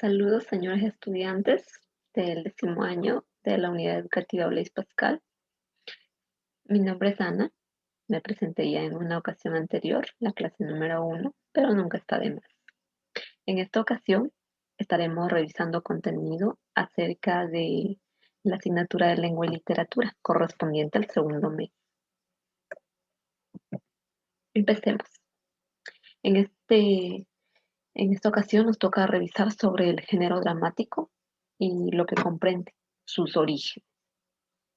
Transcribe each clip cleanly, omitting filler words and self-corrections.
Saludos, señores estudiantes del 10º año de la Unidad Educativa Blaise Pascal. Mi nombre es Ana. Me presenté ya en una ocasión anterior, la clase número 1, pero nunca está de más. En esta ocasión estaremos revisando contenido acerca de la asignatura de Lengua y Literatura correspondiente al segundo mes. Empecemos. En, este, en esta ocasión nos toca revisar sobre el género dramático y lo que comprende, sus orígenes.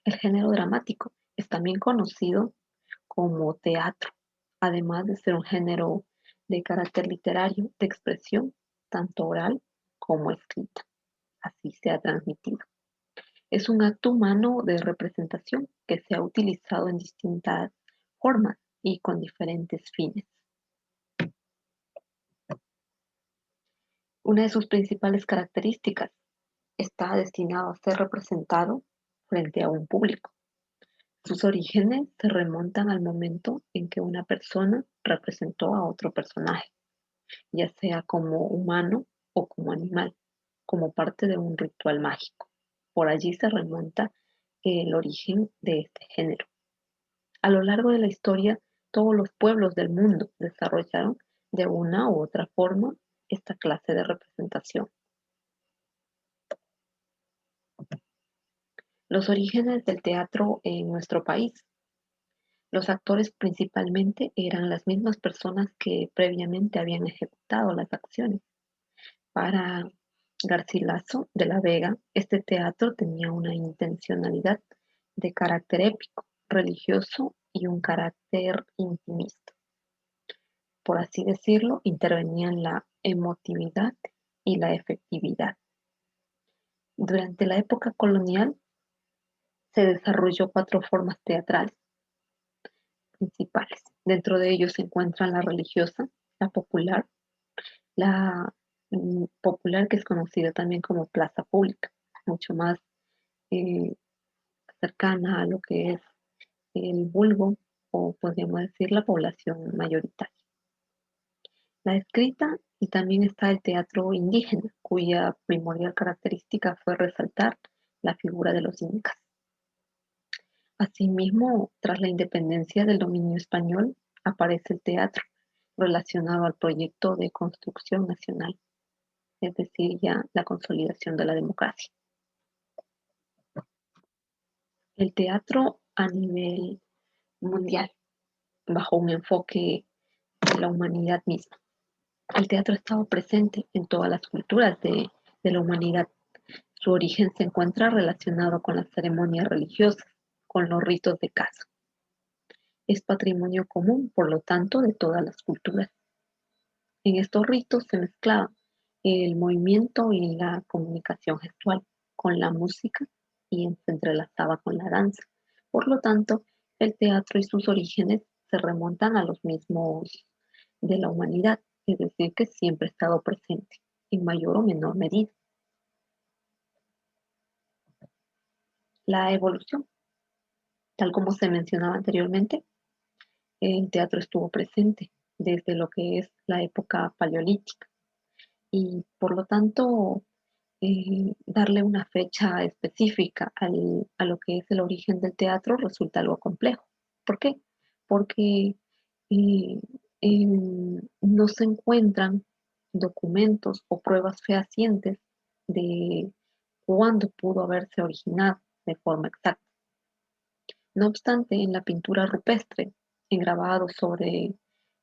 El género dramático es también conocido como teatro, además de ser un género de carácter literario de expresión, tanto oral como escrita. Así se ha transmitido. Es un acto humano de representación que se ha utilizado en distintas formas y con diferentes fines. Una de sus principales características está destinado a ser representado frente a un público. Sus orígenes se remontan al momento en que una persona representó a otro personaje, ya sea como humano o como animal, como parte de un ritual mágico. Por allí se remonta el origen de este género. A lo largo de la historia, todos los pueblos del mundo desarrollaron de una u otra forma esta clase de representación. Los orígenes del teatro en nuestro país. Los actores principalmente eran las mismas personas que previamente habían ejecutado las acciones. Para Garcilaso de la Vega, este teatro tenía una intencionalidad de carácter épico, religioso y un carácter intimista. Por así decirlo, intervenían la emotividad y la efectividad. Durante la época colonial se desarrolló 4 formas teatrales principales. Dentro de ellos se encuentran la religiosa, la popular, la popular que es conocida también como plaza pública, mucho más eh, cercana a lo que es el vulgo o podríamos decir la población mayoritaria. La escrita y también está el teatro indígena, cuya primordial característica fue resaltar la figura de los incas. Asimismo, tras la independencia del dominio español, aparece el teatro relacionado al proyecto de construcción nacional, es decir, ya la consolidación de la democracia. El teatro a nivel mundial, bajo un enfoque de la humanidad misma. El teatro ha estado presente en todas las culturas de la humanidad. Su origen se encuentra relacionado con las ceremonias religiosas, con los ritos de caza. Es patrimonio común, por lo tanto, de todas las culturas. En estos ritos se mezclaba el movimiento y la comunicación gestual con la música y se entrelazaba con la danza. Por lo tanto, el teatro y sus orígenes se remontan a los mismos de la humanidad, es decir, que siempre ha estado presente, en mayor o menor medida. La evolución, tal como se mencionaba anteriormente, el teatro estuvo presente desde lo que es la época paleolítica y por lo tanto darle una fecha específica a lo que es el origen del teatro resulta algo complejo. ¿Por qué? Porque eh, no se encuentran documentos o pruebas fehacientes de cuándo pudo haberse originado de forma exacta. No obstante, en la pintura rupestre, en grabados sobre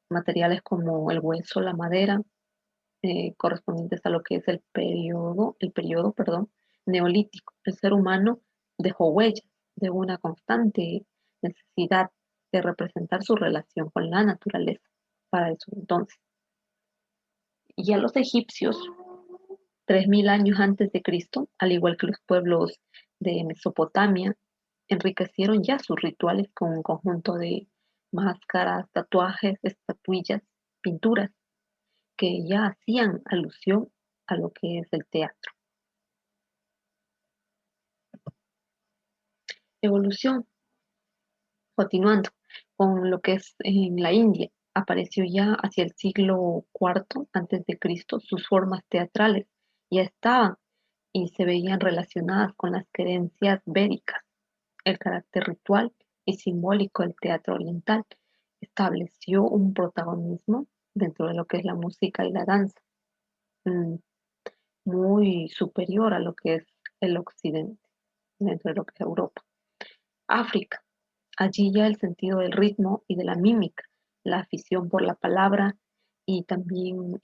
materiales como el hueso, la madera, correspondientes a lo que es el periodo, neolítico. El ser humano dejó huellas de una constante necesidad de representar su relación con la naturaleza para eso entonces. Y a los egipcios, 3000 años antes de Cristo, al igual que los pueblos de Mesopotamia, enriquecieron ya sus rituales con un conjunto de máscaras, tatuajes, estatuillas, pinturas que ya hacían alusión a lo que es el teatro. Evolución, continuando con lo que es en la India, apareció ya hacia el siglo IV antes de Cristo sus formas teatrales ya estaban y se veían relacionadas con las creencias védicas. El carácter ritual y simbólico del teatro oriental estableció un protagonismo dentro de lo que es la música y la danza, mm, muy superior a lo que es el occidente, dentro de lo que es Europa. África, allí ya el sentido del ritmo y de la mímica, la afición por la palabra y también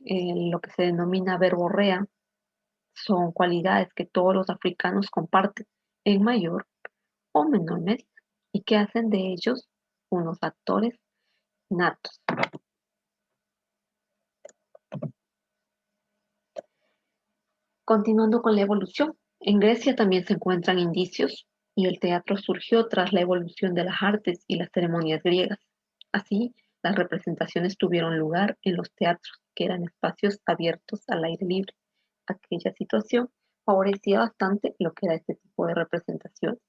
lo que se denomina verborrea, son cualidades que todos los africanos comparten en mayor o menor medida y que hacen de ellos unos actores natos. Continuando con la evolución, en Grecia también se encuentran indicios y el teatro surgió tras la evolución de las artes y las ceremonias griegas. Así, las representaciones tuvieron lugar en los teatros, que eran espacios abiertos al aire libre. Aquella situación favorecía bastante lo que era este tipo de representación.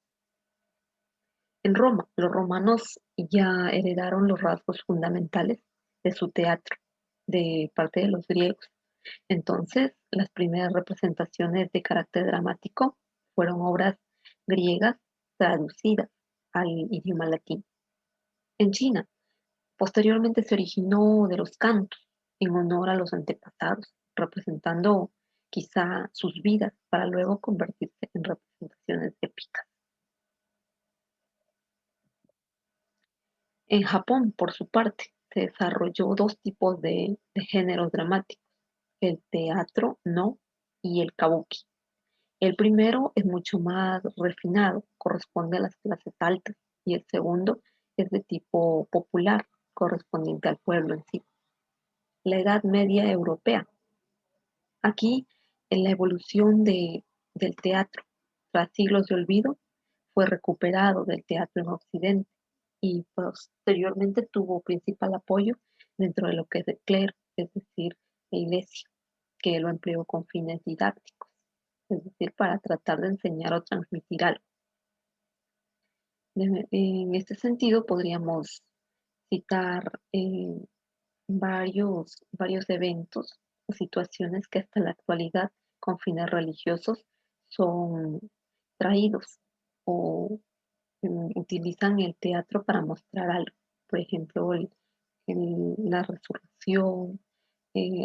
En Roma, los romanos ya heredaron los rasgos fundamentales de su teatro de parte de los griegos. Entonces, las primeras representaciones de carácter dramático fueron obras griegas traducidas al idioma latín. En China, posteriormente se originó de los cantos en honor a los antepasados, representando quizá sus vidas para luego convertirse en representaciones épicas. En Japón, por su parte, se desarrolló dos tipos de géneros dramáticos, el teatro no y el kabuki. El primero es mucho más refinado, corresponde a las clases altas, y el segundo es de tipo popular, correspondiente al pueblo en sí. La Edad Media Europea. Aquí, en la evolución del teatro, tras siglos de olvido, fue recuperado del teatro en Occidente y posteriormente tuvo principal apoyo dentro de lo que es el clero, es decir, la iglesia, que lo empleó con fines didácticos, es decir, para tratar de enseñar o transmitir algo. En este sentido, podríamos citar varios eventos o situaciones que hasta la actualidad, con fines religiosos, son traídos o utilizan el teatro para mostrar algo. Por ejemplo, la resurrección,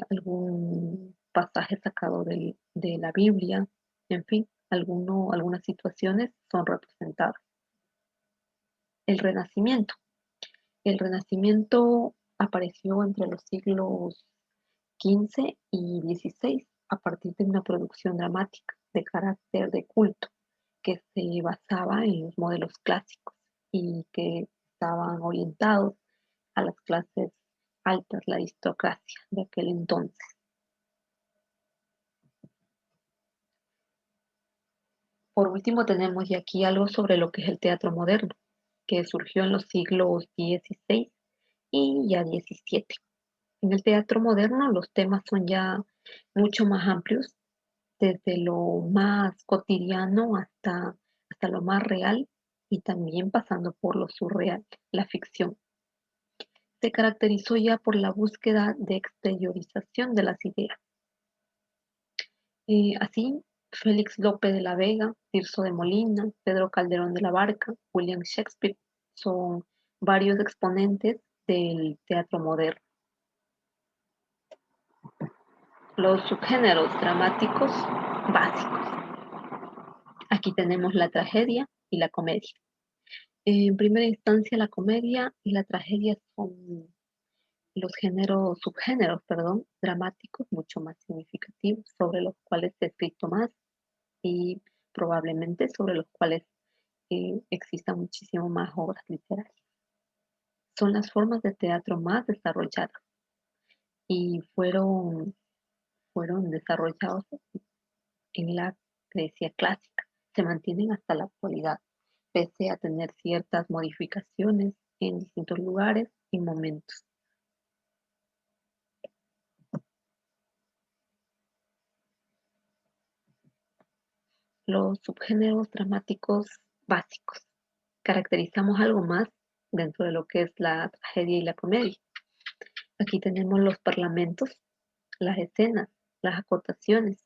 algún pasaje sacado de la Biblia, en fin, algunas situaciones son representadas. El Renacimiento. El Renacimiento apareció entre los siglos XV y XVI a partir de una producción dramática de carácter de culto que se basaba en los modelos clásicos y que estaban orientados a las clases altas, la aristocracia de aquel entonces. Por último, tenemos ya aquí algo sobre lo que es el teatro moderno, que surgió en los siglos XVI y ya XVII. En el teatro moderno los temas son ya mucho más amplios, desde lo más cotidiano hasta lo más real y también pasando por lo surreal, la ficción. Se caracterizó ya por la búsqueda de exteriorización de las ideas. Así, Félix Lope de la Vega, Tirso de Molina, Pedro Calderón de la Barca, William Shakespeare son varios exponentes del teatro moderno. Los subgéneros dramáticos básicos. Aquí tenemos la tragedia y la comedia. En primera instancia, la comedia y la tragedia son subgéneros, perdón, dramáticos mucho más significativos, sobre los cuales se ha escrito más y probablemente sobre los cuales existan muchísimo más obras literarias. Son las formas de teatro más desarrolladas y fueron desarrollados en la Grecia clásica. Se mantienen hasta la actualidad, pese a tener ciertas modificaciones en distintos lugares y momentos. Los subgéneros dramáticos básicos. Caracterizamos algo más dentro de lo que es la tragedia y la comedia. Aquí tenemos los parlamentos, las escenas, las acotaciones,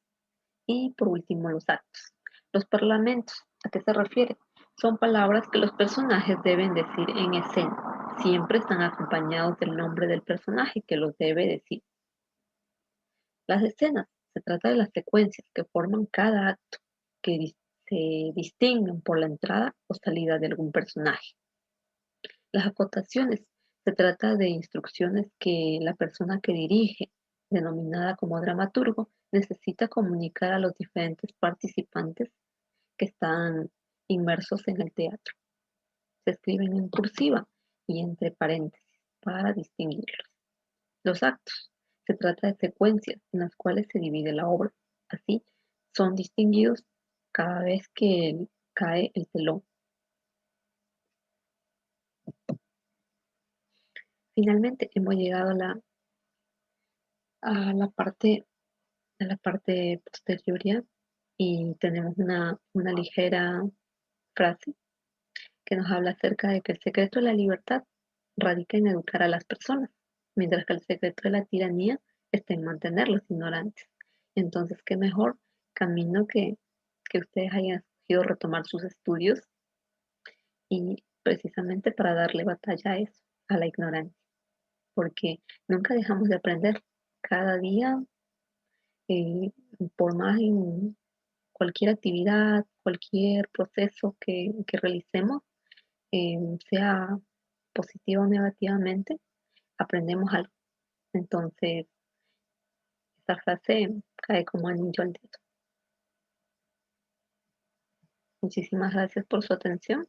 Y por último, los actos. Los parlamentos, ¿a qué se refiere? Son palabras que los personajes deben decir en escena. Siempre están acompañados del nombre del personaje que los debe decir. Las escenas, se trata de las secuencias que forman cada acto, que se distinguen por la entrada o salida de algún personaje. Las acotaciones, se trata de instrucciones que la persona que dirige, denominada como dramaturgo, necesita comunicar a los diferentes participantes que están inmersos en el teatro. Se escriben en cursiva y entre paréntesis para distinguirlos. Los actos. Se trata de secuencias en las cuales se divide la obra. Así, son distinguidos cada vez que cae el telón. Finalmente, hemos llegado a la parte posterior ya, y tenemos una ligera frase que nos habla acerca de que el secreto de la libertad radica en educar a las personas, mientras que el secreto de la tiranía está en mantenerlos ignorantes. Entonces, qué mejor camino que ustedes hayan escogido retomar sus estudios y precisamente para darle batalla a eso, a la ignorancia, porque nunca dejamos de aprender. Cada día, eh, por más en cualquier actividad, cualquier proceso que realicemos, sea positiva o negativamente, aprendemos algo. Entonces, esta frase cae como anillo al dedo. Muchísimas gracias por su atención.